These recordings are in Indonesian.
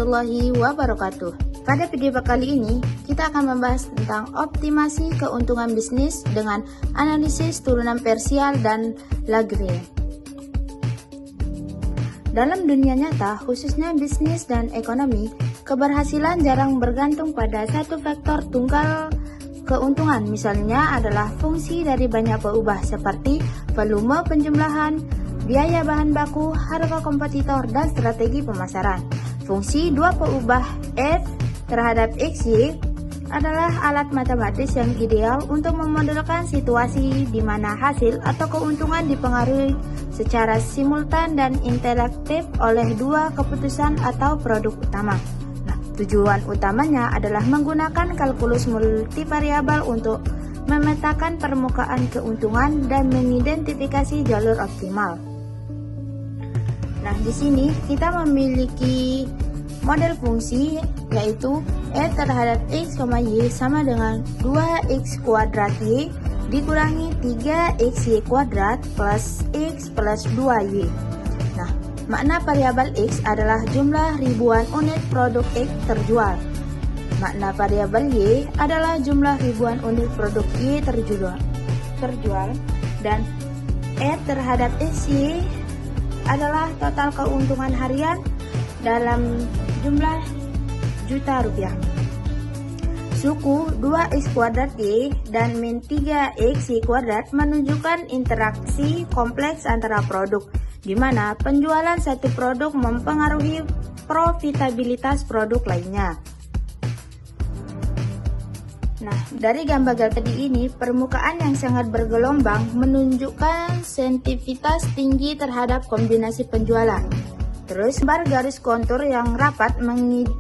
warahmatullahi wabarakatuh. Pada video kali ini, kita akan membahas tentang optimasi keuntungan bisnis dengan analisis turunan Parsial dan Lagrange. Dalam dunia nyata, khususnya bisnis dan ekonomi, keberhasilan jarang bergantung pada satu faktor tunggal keuntungan. Misalnya adalah fungsi dari banyak peubah seperti volume penjumlahan, biaya bahan baku, harga kompetitor, dan strategi pemasaran. Fungsi dua peubah F terhadap XY adalah alat matematis yang ideal untuk memodelkan situasi di mana hasil atau keuntungan dipengaruhi secara simultan dan interaktif oleh dua keputusan atau produk utama. Tujuan utamanya adalah menggunakan kalkulus multivariabel untuk memetakan permukaan keuntungan dan mengidentifikasi jalur optimal. Nah, di sini kita memiliki model fungsi yaitu f terhadap x, y sama dengan 2x kuadrat y dikurangi 3xy kuadrat plus x plus 2y. Makna variabel X adalah jumlah ribuan unit produk X terjual. Makna variabel Y adalah jumlah ribuan unit produk Y terjual. Dan F terhadap XY adalah total keuntungan harian dalam jumlah juta rupiah. Suku 2x kuadrat Y dan min 3xy kuadrat menunjukkan interaksi kompleks antara produk, di mana penjualan satu produk mempengaruhi profitabilitas produk lainnya. Nah, dari gambar tadi ini, permukaan yang sangat bergelombang menunjukkan sensitivitas tinggi terhadap kombinasi penjualan. Terus, bar garis kontur yang rapat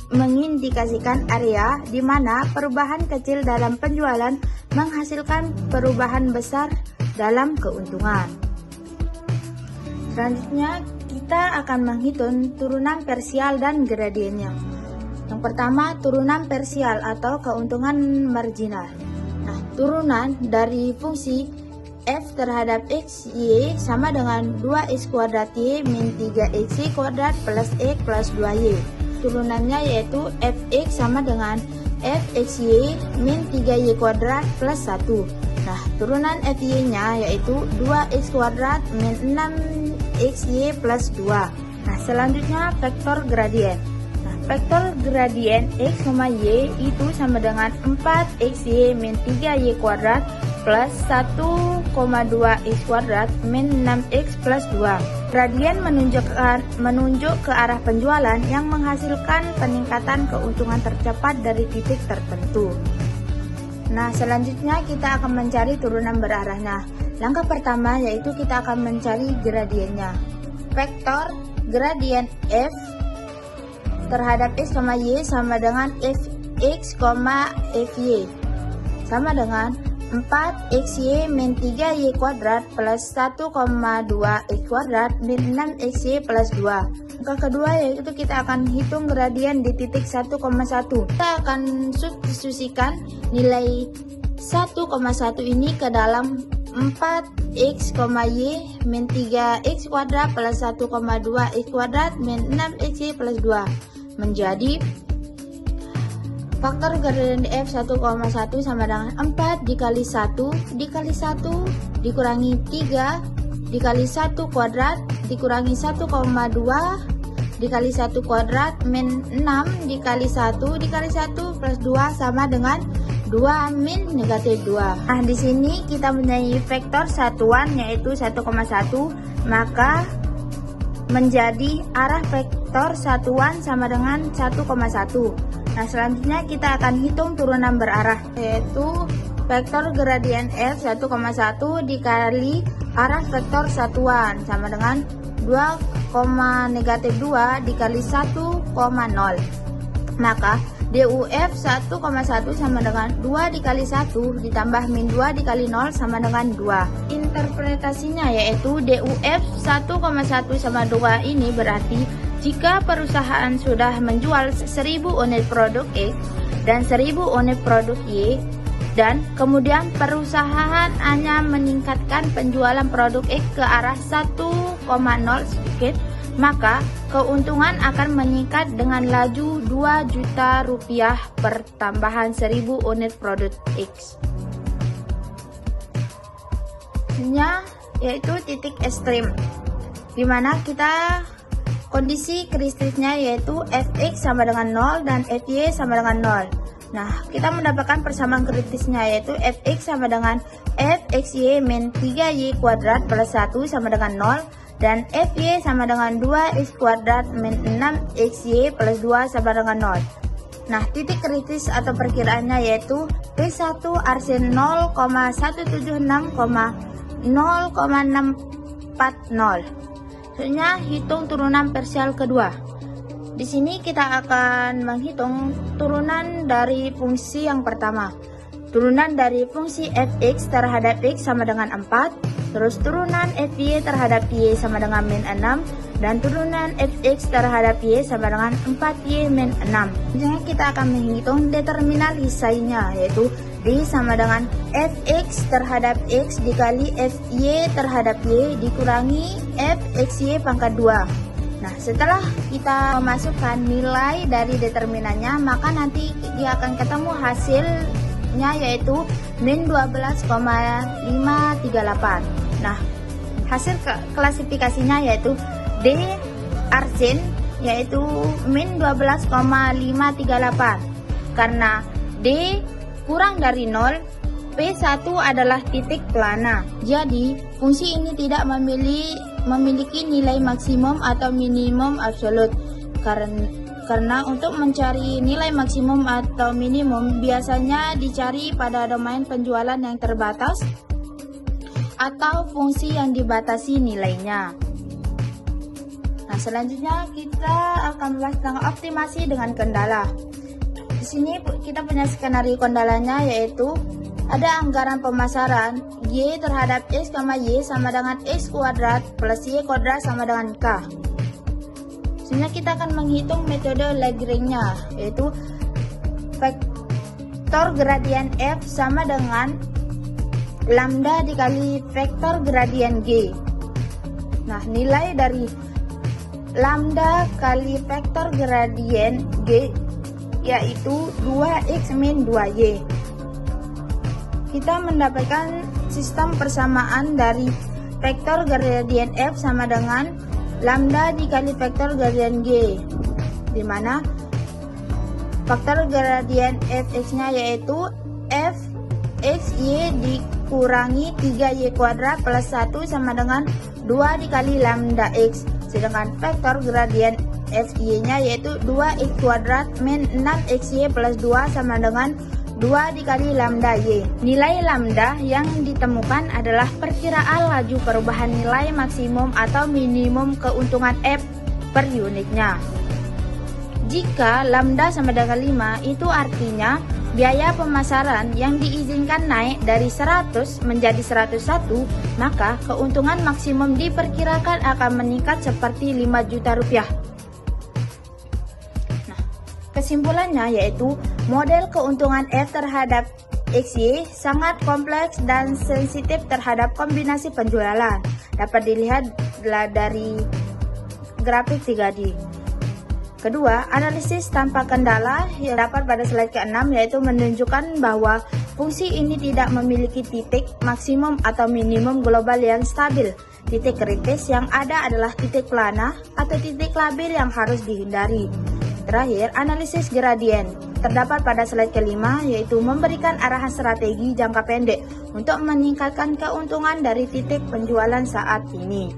mengindikasikan area di mana perubahan kecil dalam penjualan menghasilkan perubahan besar dalam keuntungan. Selanjutnya, kita akan menghitung turunan Parsial dan gradiennya. Yang pertama, turunan Parsial atau keuntungan marginal. Nah, turunan dari fungsi f terhadap x, y sama dengan 2x kuadrat y min 3xy kuadrat plus x plus 2y. Turunannya yaitu fx sama dengan fxy min 3y kuadrat plus 1. Nah, turunan fy-nya yaitu 2x kuadrat min 6xy plus 2. Nah, selanjutnya vektor gradien. Nah, vektor gradien x, y itu sama dengan 4xy min 3y kuadrat plus 1,2x kuadrat min 6x plus 2. Gradien menunjuk ke arah penjualan yang menghasilkan peningkatan keuntungan tercepat dari titik tertentu. Nah, selanjutnya kita akan mencari turunan berarahnya. Langkah pertama yaitu kita akan mencari gradiennya. Vektor gradien f terhadap x, y sama dengan fx, fy sama dengan 4xy min 3y kuadrat plus 1,2x kuadrat min 6xy plus 2. Langkah kedua yaitu kita akan hitung gradien di titik 1,1. Kita akan substitusikan nilai 1,1 ini ke dalam 4x, y min 3x kuadrat plus 1,2x kuadrat min 6xy plus 2 menjadi faktor gradien f 1,1 sama dengan 4 dikali 1 dikali 1 dikurangi 3 dikali 1 kuadrat dikurangi 1,2 dikali 1 kuadrat min 6 dikali 1 dikali 1 plus 2 sama dengan 2 min negatif 2. Nah, di sini kita mempunyai vektor satuan yaitu 1,1, maka menjadi arah vektor satuan sama dengan 1,1. Nah, selanjutnya kita akan hitung turunan berarah yaitu vektor gradien f 1,1 dikali arah vektor satuan sama dengan 2, negatif 2 dikali 1,0. Maka DUF 1,1 sama dengan 2 dikali 1 ditambah min 2 dikali 0 sama dengan 2. Interpretasinya yaitu DUF 1,1 sama 2 ini berarti jika perusahaan sudah menjual 1000 unit produk X dan 1000 unit produk Y, dan kemudian perusahaan hanya meningkatkan penjualan produk X ke arah 1,0 sedikit, maka keuntungan akan meningkat dengan laju 2 juta rupiah per tambahan 1000 unit produk X. Yaitu titik ekstrim, di mana kita kondisi kritisnya yaitu Fx sama dengan 0 dan Fy sama dengan 0. Nah, kita mendapatkan persamaan kritisnya yaitu Fx sama dengan Fxy min 3y kuadrat plus 1 sama dengan 0 dan Fy sama dengan 2x kuadrat min 6xy plus 2 sama dengan 0. Nah, titik kritis atau perkiraannya yaitu P1 arsen 0,176,0,640. Selanjutnya hitung turunan parsial kedua. Di sini kita akan menghitung turunan dari fungsi yang pertama. Turunan dari fungsi fx terhadap x sama dengan 4, terus turunan fy terhadap y sama dengan min 6, dan turunan fx terhadap y sama dengan 4y min 6. Selanjutnya kita akan menghitung determinan lisainya yaitu D sama dengan fx terhadap x dikali fy terhadap y dikurangi fxy pangkat 2. Nah, setelah kita memasukkan nilai dari determinannya, maka nanti dia akan ketemu hasilnya yaitu min 12,538. Nah, hasil klasifikasinya yaitu D arsen yaitu min 12,538. Karena D kurang dari 0, P1 adalah titik plana. Jadi, fungsi ini tidak memiliki nilai maksimum atau minimum absolut. Karena untuk mencari nilai maksimum atau minimum biasanya dicari pada domain penjualan yang terbatas atau fungsi yang dibatasi nilainya. Nah, selanjutnya kita akan membahas tentang optimasi dengan kendala. Di sini kita punya skenario kendalanya yaitu ada anggaran pemasaran Y terhadap X, Y sama dengan X kuadrat plus Y kuadrat sama dengan K. Selanjutnya kita akan menghitung metode Lagrange-nya yaitu vektor gradien F sama dengan lambda dikali vektor gradien G. Nah, nilai dari lambda kali vektor gradien G yaitu 2x min 2y. Kita mendapatkan sistem persamaan dari vektor gradien F sama dengan lambda dikali vektor gradien G, di mana faktor gradien fx-nya yaitu fxy dikurangi 3y kuadrat plus 1 sama dengan 2 dikali lambda x, sedangkan vektor gradien fy-nya yaitu 2x kuadrat min 6xy plus 2 sama dengan 2 dikali lambda y. Nilai lambda yang ditemukan adalah perkiraan laju perubahan nilai maksimum atau minimum keuntungan F per unitnya. Jika lambda sama dengan 5, itu artinya biaya pemasaran yang diizinkan naik dari 100 menjadi 101, maka keuntungan maksimum diperkirakan akan meningkat seperti 5 juta rupiah. Kesimpulannya yaitu model keuntungan F terhadap XY sangat kompleks dan sensitif terhadap kombinasi penjualan. Dapat dilihat dari grafik 3D. Kedua, analisis tanpa kendala yang dapat pada slide ke-6 yaitu menunjukkan bahwa fungsi ini tidak memiliki titik maksimum atau minimum global yang stabil. Titik kritis yang ada adalah titik plana atau titik labil yang harus dihindari. Terakhir, analisis gradien terdapat pada slide ke-5 yaitu memberikan arahan strategi jangka pendek untuk meningkatkan keuntungan dari titik penjualan saat ini.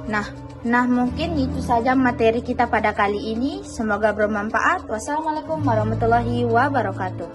Nah mungkin itu saja materi kita pada kali ini. Semoga bermanfaat. Wassalamualaikum warahmatullahi wabarakatuh.